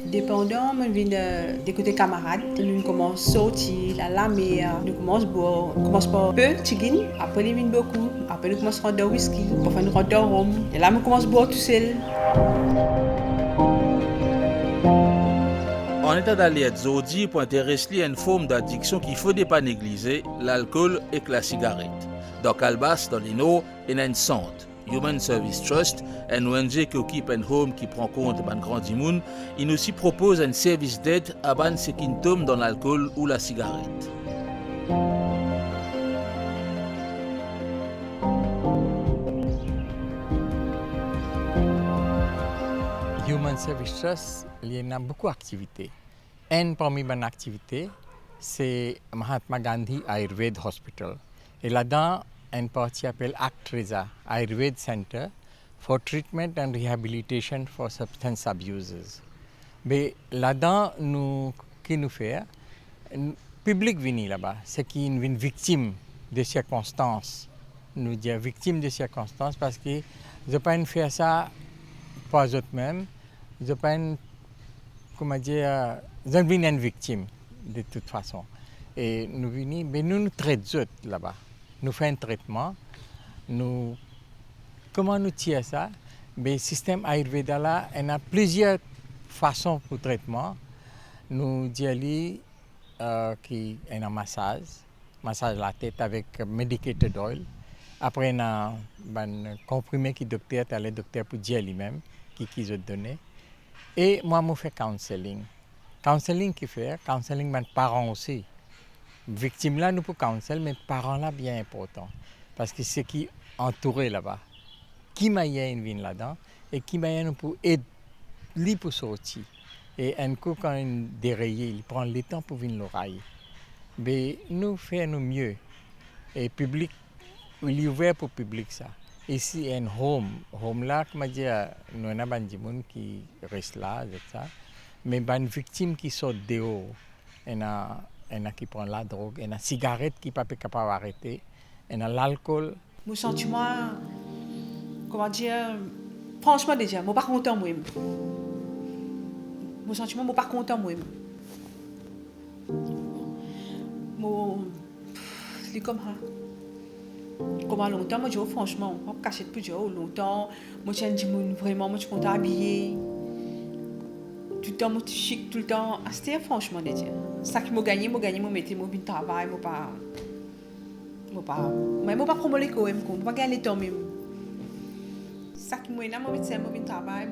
Dépendant, je viens des côtés camarades. Nous commençons à sortir à la mer, nous commençons à boire. On commence par peu, tigine, après nous vient beaucoup, après nous commençons à prendre whisky, enfin nous rentrons au rhum. Et là, nous commençons à boire tout seul. En état d'alerte, Zodi pour intéresser une forme d'addiction qu'il ne faut pas négliger, l'alcool et la cigarette. Dans Calbas, dans l'Ino, il y a une centre, Human Service Trust, une ONG qui occupe un home qui prend compte de grand monde. Il aussi propose un service d'aide à ceux qui tombent dans l'alcool ou la cigarette. Human Service Trust, il y a beaucoup d'activités. Une parmi les activités, c'est Mahatma Gandhi Ayurveda Hospital. Et là-dedans, une partie appelle ACTRESA, Ayurveda Center for Treatment and Rehabilitation for Substance Abusers. Mais là-dedans, qui nous fait, le public vient là-bas, c'est qui est une victime de circonstances. Nous disons victime de circonstances parce que je ne peux pas faire ça pas eux-mêmes. Je ne peux pas, comment dire, je suis une victime de toute façon. Et nous venons, mais nous traitons là-bas. Nous faisons un traitement. Comment nous tirons ça? Le système Ayurveda là, il y a plusieurs façons pour le traitement. Nous disons qu'il y a un massage la tête avec medicated oil. Après, il y a un comprimé que le docteur pour dire lui-même, qui je donne. Et moi, je fais counseling. Counseling qui fait, counseling mes parents aussi. Victime là, nous pouvons counseler, mais parents là, bien important. Parce que c'est qui entouré là-bas. Qui m'a une vie là-dedans et qui m'a nous pour aider lui pour sortir. Et un coup, quand il déraillé, il prend le temps pour venir l'oreille. Mais nous faisons mieux. Et le public, il est ouvert pour le public ça. Ici, il y a un home. Home là, comme je dis, nous avons des gens qui restent là, ça. Mais les victimes qui sortent dehors, il y en a qui prennent la drogue, il y a des cigarettes qui ne sont pas capables d'arrêter, il y a l'alcool. Mon sentiment, comment dire, franchement déjà, je ne suis pas content moi. Mon sentiment, je ne suis pas content moi. C'est comme ça. Comment longtemps, moi je dis franchement, je ne cache plus longtemps, moi je dis vraiment, moi je suis content habillé. Tout le temps, moi je suis chic, tout le temps. C'était franchement déjà. Ça qui m'a gagné, moi mettais mon travail, moi pas. Mais moi pas prendre les quand même, moi pas gagner le temps même. Ça qui m'a énormément mettre mon travail,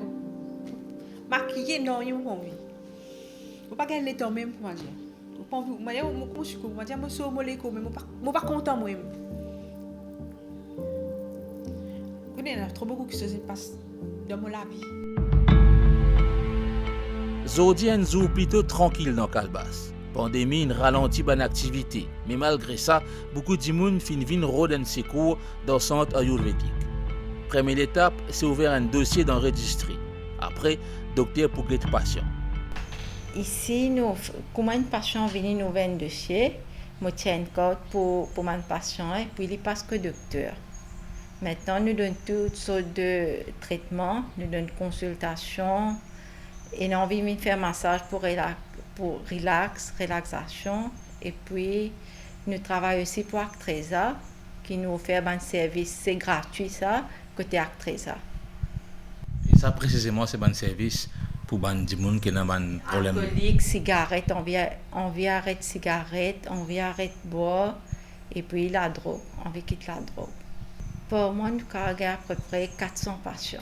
maquiller non, il m'a envie. Moi pas gagner le temps même pour moi dire. Moi pas envie, moi je suis moi dire moi sur moi les mais moi pas content moi même. Il y a trop beaucoup qui se passe dans mon vie. Zodi est plutôt tranquille dans Calbas. Pandémie ralentit bonne activité, mais malgré ça, beaucoup de monde finissent rôder un secours dans le centre ayurvédique. Première étape, c'est ouvert un dossier d'enregistré. Après, docteur pour les patients. Ici, comme un patient vient nous ouvrir un dossier, je tiens une carte pour mon patient et puis il passe que docteur. Maintenant, nous donnons toutes sortes de traitements, nous donnons consultations et nous envie de faire massage pour relaxation. Et puis, nous travaillons aussi pour Actresa, qui nous offre un service, c'est gratuit ça, côté Actresa. Et ça, précisément, c'est un service pour les gens qui ont un problème. Alcoolique, cigarette, on vient arrêter cigarette, on vient arrêter boire, et puis la drogue, on vient quitter la drogue. Pour moi, nous avons à peu près 400 patients.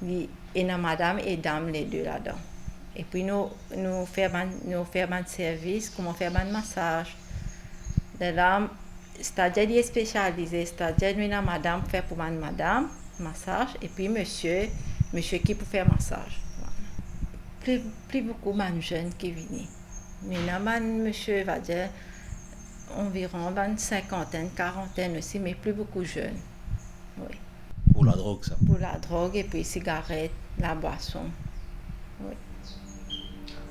Il y a madame et dame les deux là-dedans. Et puis nous faisons un service, comment faire un massage. Là, c'est-à-dire spécialisé, c'est-à-dire nous madame fait pour madame massage et puis monsieur qui peut faire massage. Voilà. Plus beaucoup de jeunes qui viennent. Mais monsieur va dire environ une cinquantaine, quarantaine aussi, mais plus beaucoup jeunes. Oui. Pour la drogue, ça. Pour la drogue et puis cigarette, la boisson. Oui.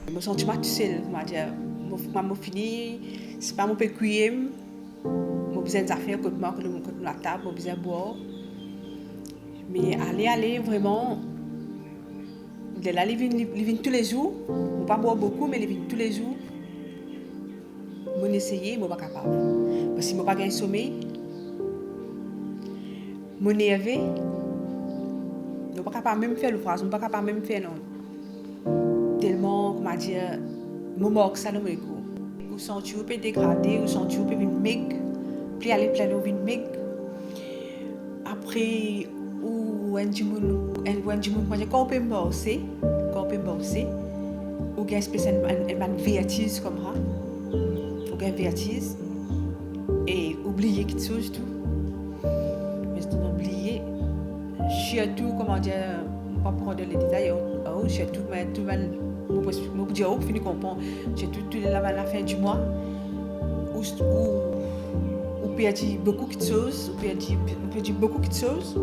Je me sens tout seul, je fini, c'est pas mon péculier, j'ai besoin d'affaires contre moi, contre la table, j'ai besoin de boire. Mais aller vraiment, De là, ils viennent tous les jours. On pas boire beaucoup, mais ils viennent tous les jours. Moi, essayer, moi, pas capable. Parce que moi, pas gagné sommeil. Moi, nervé. Moi, pas capable même faire le phrase. Moi, pas capable même faire non. Tellement, comment dire, moi, manque ça dans mon écho. Ou sentir peut dégradé, ou sentir peut venir maigre. Puis aller plein de venir maigre. Après, ou un djimoun, quand on peut me bosser, ou qu'il y a une espèce de vertige comme ça, ou qu'il y a une vertige, et oublier quelque chose tout. Mais c'est oublier, surtout, comment dire, pas prendre les détails, surtout, mais tout le monde, je dire, au fini comprendre, surtout la fin du mois, ou perdu beaucoup de choses, ou perdu beaucoup de choses,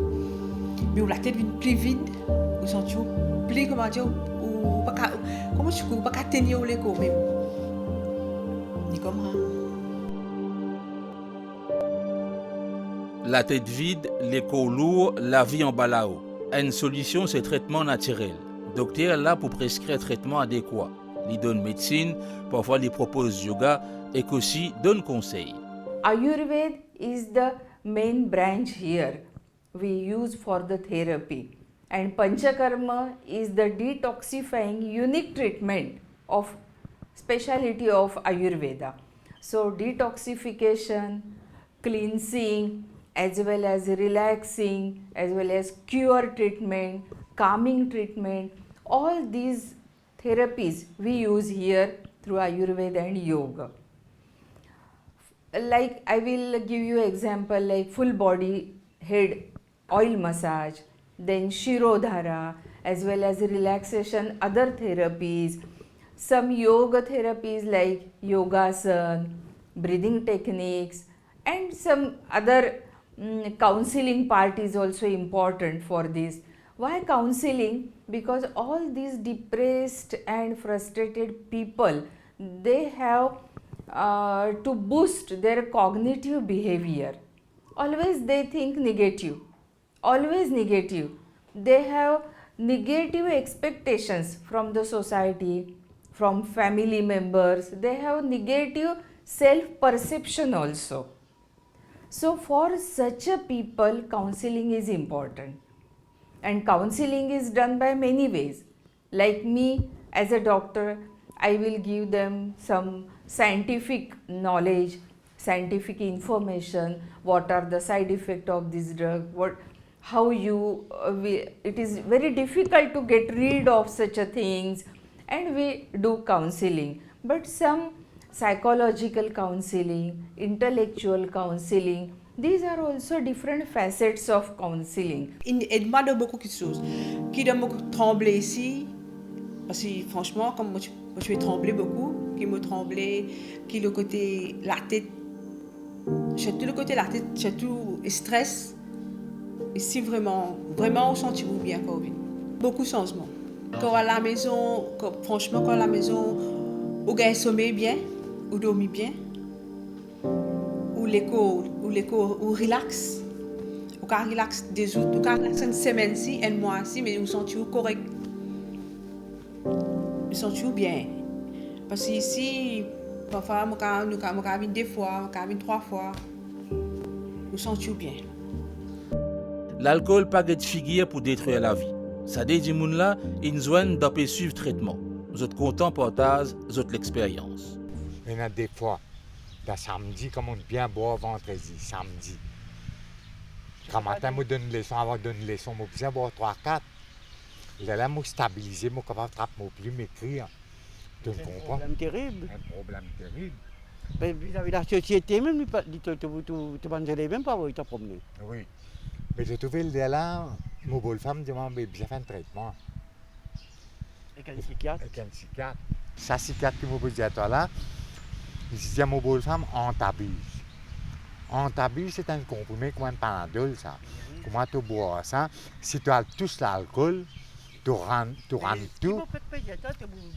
mais où la tête vient plus vide, ou sentir plus, comment dire, ou pas comment je peux pas tenir les corps même. Ni comme ça. La tête vide, l'écho lourd, la vie en balao. Une solution, c'est traitement naturel. Docteur là pour prescrire traitement adéquat. Il donne médecine, parfois il propose yoga et qu'aussi donne conseil. Ayurveda is the main branch here we use for the therapy, and Panchakarma is the detoxifying unique treatment of speciality of Ayurveda. So detoxification, cleansing, as well as relaxing, as well as cure treatment, calming treatment, all these therapies we use here through Ayurveda and yoga. Like I will give you example like full body head oil massage, then Shirodhara, as well as relaxation other therapies, some yoga therapies like yogasan, breathing techniques, and some other counseling part is also important for this. Why counseling? Because all these depressed and frustrated people, they have to boost their cognitive behavior. Always they think negative, always negative. They have negative expectations from the society, from family members. They have negative self-perception also. So for such a people, counseling is important. And counseling is done by many ways. Like me as a doctor, I will give them some scientific knowledge, scientific information, what are the side effects of this drug, how you, it is very difficult to get rid of such a things, and we do counseling. But some psychological counseling, intellectual counseling, these are also different facets of counseling. Il demande beaucoup de choses. Qui donne beaucoup trembler ici, parce que franchement, comme moi je vais trembler beaucoup, qui me trembler, qui le côté la tête, surtout le côté la tête, surtout le stress. Ici vraiment on sentit bien Covid. Beaucoup de changements. Quand à la maison, franchement quand à la maison, on gagne sommeil bien, on dormit bien, ou l'écho, ou relax. On peut relax des autres, on peut relaxer une semaine ci, un mois ci, mais on sentit correct. On sentit bien. Parce que ici, parfois, nous avons 2 fois, nous avons 3 fois. Nous sentions bien. L'alcool pas de figure pour détruire la vie. Ça dit du monde là, ils nous d'appeler suivre traitement. Vous êtes contents partage, vous êtes l'expérience. Il y en a des fois, le samedi, comme on bien boire vendredi, samedi. Quand matin, je donne une leçon, avant de donner une leçon, je bien boire 3-4. Là, je stabiliser, je suis capable de frapper mon plume, m'écrire. Tu comprends? C'est un problème terrible. Un problème terrible. Mais vis-à-vis de la société, même, tu ne même pas où tu as promené. Oui. Mais j'ai trouvé là, mon beau femme demande bien fait un traitement. Avec un psychiatre. Avec un psychiatre. Sa psychiatre qui m'a dit à toi là, il dit à mon beau femme, antabuse. Antabuse, c'est un comprimé comme un panadol, ça. Comment tu bois ça? Si tu as tous l'alcool, tu rentres tout.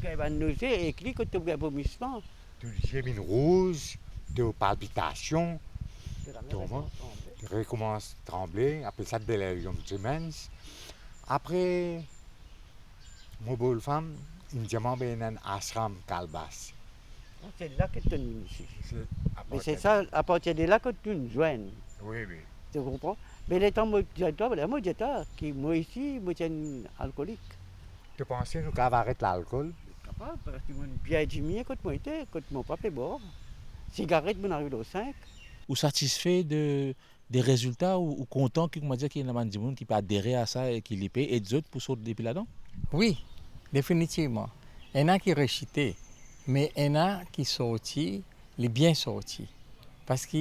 Tu as une nausée et que tu as un vomissement. Tu gémines rouge, tu as palpitations. Tu recommences à trembler, après ça, délirium tremens. Après Mon beau femme, il me dit un ashram Kalbas. C'est là que tu es ici. À Mais partir c'est de- ça, à partir de là que tu nous joins. Oui, oui. Tu comprends? Mais les temps, moi, je dis, qui moi ici, moi, je suis alcoolique. Tu penses que nous avons arrêté l'alcool? Capable, parce que mon bien diminué quand moi était, quand mon papa est mort. Cigarette, mon arrive au 5. Ou satisfait des résultats ou content que moi dire qu'il y a des gens qui peuvent adhérer à ça et qui les paient et d'autres autres pour sortir depuis là-dedans? Oui, définitivement. Il y en a qui réchitaient, mais il y en a qui sortis, les bien sortis. Parce qu'à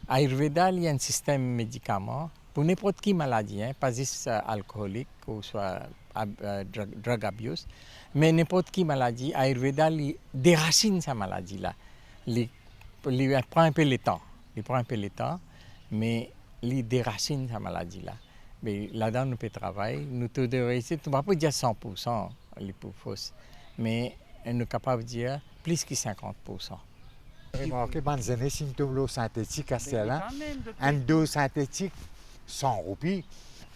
Ayurveda, il y a un système médicament pour n'importe quelle maladie, hein, pas juste alcoolique ou soit drug abuse, mais n'importe quelle maladie, Ayurveda il déracine sa maladie-là. Il prend un peu le temps. Il prend un peu le temps, mais il déracine sa maladie-là. Mais là-dedans, nous pouvons travailler. Nous pouvons réussir. On ne va pas dire 100% les fausses, mais nous sommes capables de dire plus que 50%. Remarquez, dans les symptômes synthétiques à Mais celle-là, quand même, un dos synthétique 100 roupies,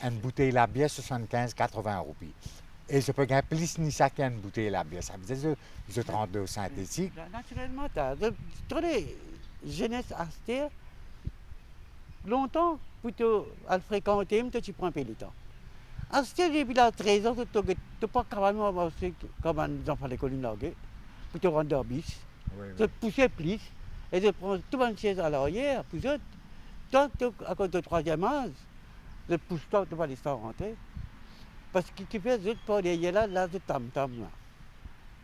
une bouteille de bière 75-80 roupies. Et je peux gagner plus ni ça qu'une bouteille de bière. Ça veut dire que je 32 synthétique. Naturellement, tu as les jeunesse astère, longtemps, pour te fréquenter, tu prends un peu de temps. Astère, depuis la 13 ans, tu n'es pas capable d'avancer comme un enfant de l'école pour te rendre bis. Oui, Tu pousses plus et tu prends tout une chaise à l'arrière, puis toi, à cause de troisième âge, tu pousses toi, tu vas laisser rentrer. Parce que tu fais juste pour derrière là, de tam-tam là.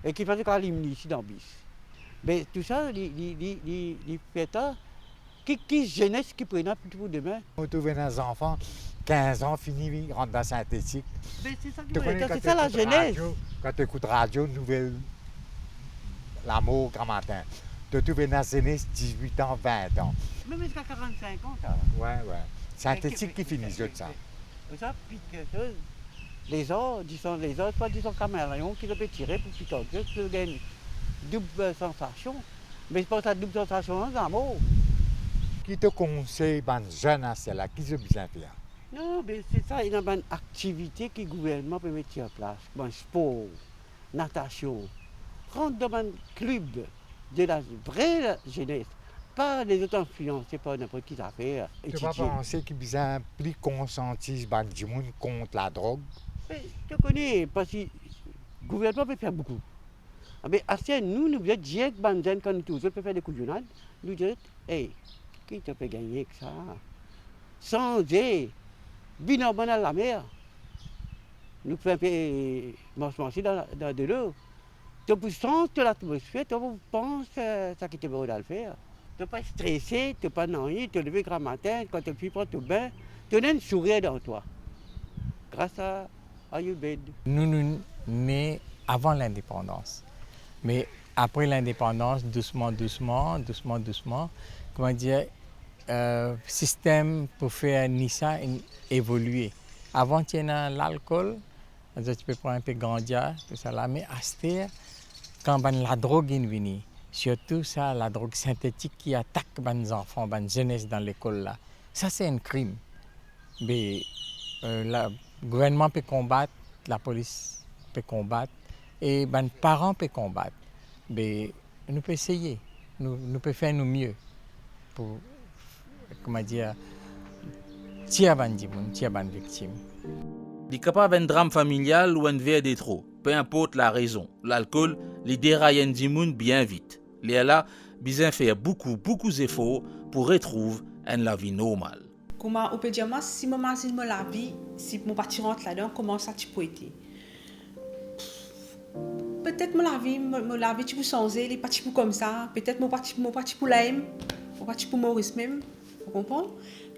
Et qui fait qu'on l'élimine ici dans le bis. Mais tout ça, les fait qui jeunesse qui prennent pour demain. On trouve des enfants, 15 ans, finis, ils rentrent dans la synthétique. Mais c'est ça, Tu connais quand c'est ça la tu écoutes jeunesse. Quand tu écoutes radio, nouvelle, l'amour, grand matin. Tu trouves dans la jeunesse 18 ans, 20 ans. Même jusqu'à 45 ans, ça. Ouais, ouais. Synthétique qui finit de ça. Ça pique. Les autres, disons caméléons qui peuvent tirer pour piquer. Tu gagnes double sensation. Mais c'est pas ça double sensation, c'est l'amour. Qui te conseille, ben, jeune à celle-là, qui se bien faire? Non, mais c'est ça, il y a une activité que le gouvernement peut mettre en place. Bon, sport, natation. Rentre dans un club de la vraie jeunesse. Pas les autres influencés par n'importe qui affaire. Tu vas penser qu'il y a plus conscientisme ben, du monde contre la drogue? Mais tu connais, parce que le gouvernement peut faire beaucoup. Ah, mais assez, nous devons dire que les jeunes, quand nous tous, peut faire des coups de journal, nous disons, hey, qui te peut gagner que ça? Sans dire, bilan à la mer. Nous faisons un peu marcher dans de l'eau. Tu peux sentir l'atmosphère, tu penses ça qui te veut le faire. Tu n'es pas stressé, tu n'es pas naïf, tu te lever grand matin, quand tu prends ton bain, tu as un sourire dans toi. Grâce à Ayurveda. Nous nés avant l'indépendance. Mais après l'indépendance, doucement, comment dire, système pour faire Nissa évoluer. Avant, tu as l'alcool, tu peux prendre un peu de ganja, tout ça là, mais à cette heure, quand la drogue est venue, surtout ça, la drogue synthétique qui attaque les enfants, les jeunesse dans l'école là, ça c'est un crime. Mais le gouvernement peut combattre, la police peut combattre, et les parents peuvent combattre. Mais nous pouvons essayer, nous pouvons faire nous mieux pour, comment dire, tirer les victimes. Il est capable d'un drame familial ou un verre de trop, peu importe la raison. L'alcool, les déraille un monde bien vite. Les là, besoin faire beaucoup d'efforts pour retrouver une vie normale. Comment on peut dire, si je m'imagine la vie, si je parti rentre là-dedans, comment ça tu peux être? Peut-être la vie tu peux changer, les partis pour comme ça. Peut-être mon parti pour l'aime, mon parti pour Maurice même. Vous comprenez?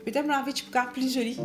Peut-être la vie tu peux faire plus jolie.